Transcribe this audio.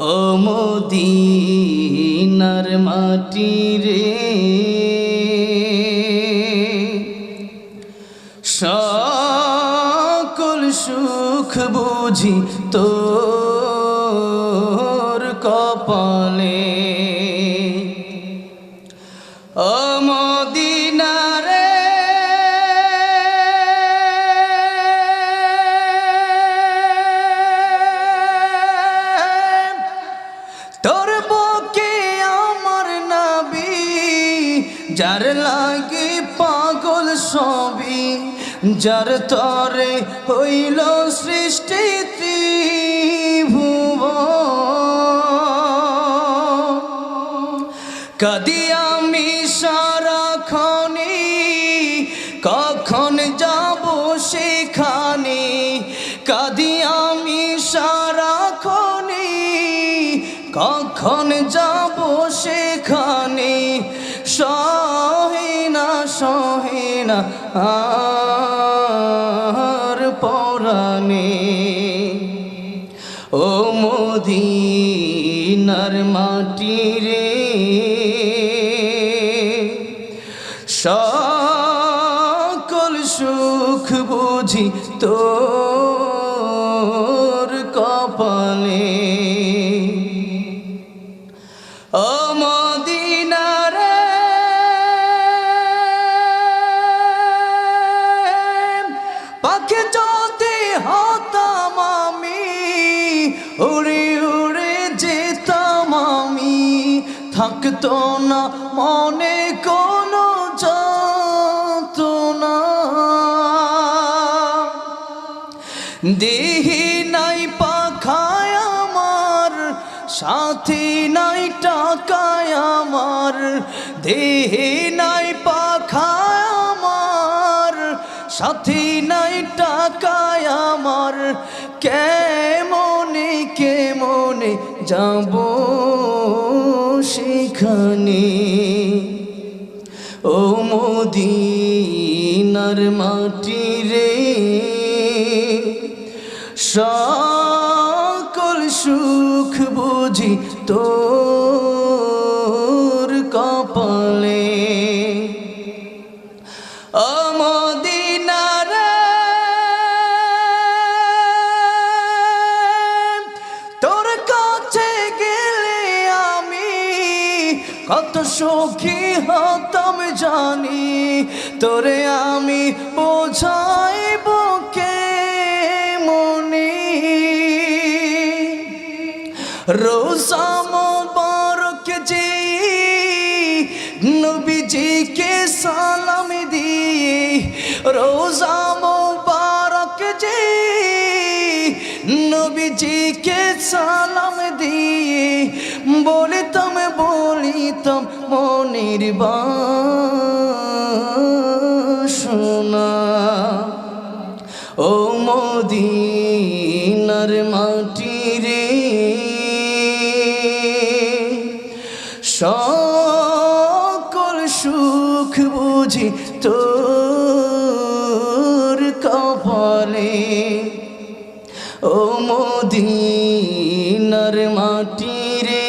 ও মদিনার মাটি রে, সকল সুখ বুঝি তোর কপালে। ও মদিনা রে, তোর বুকে আমার নবী, যার লাগি পাগল সবই, যার তরে হইল সৃষ্টি ত্রিভুবন। কাঁদি আমি সারাক্ষণে, কখন যাব সেখানে। কাঁদি আমি সারাক্ষণে, কখন যাব সেখানে। সহে না আর পরাণে। ও মদিনার মাটি রে, সকল সুখ বুঝি তোর কপালে। ও মদিনা রে, পাখি যদি হতাম আমি, উড়ে উড়ে যেতাম আমি। থাকতো না মনে কোনো যন্ত্রণা। দেহি নাই পাখায় আমার, সাথী নাই টাকায় আমার। দেহি নাই পাখায় আমার, সাথী নাই টাকায় আমার। কেমনে কেমনে যাব সেখানে। ও মদিনার মাটি রে, সকল সুখ বুঝি তোর কপালে। ও মদিনা রে, তোর কাছে গেলে আমি কত সুখী হতাম জানি। তোরে আমি বোঝাইব কেমনে। রোজা মোবারক যে নবীজিকে সালাম দিয়ে, রোজা মোবারক যে নবীজিকে সালাম দিয়ে, বলিতাম মনের বাসনা। ও মদিনার মাটি রে, সকল সুখ বুঝি তোর কপালে। ও মদিনার মাটি রে,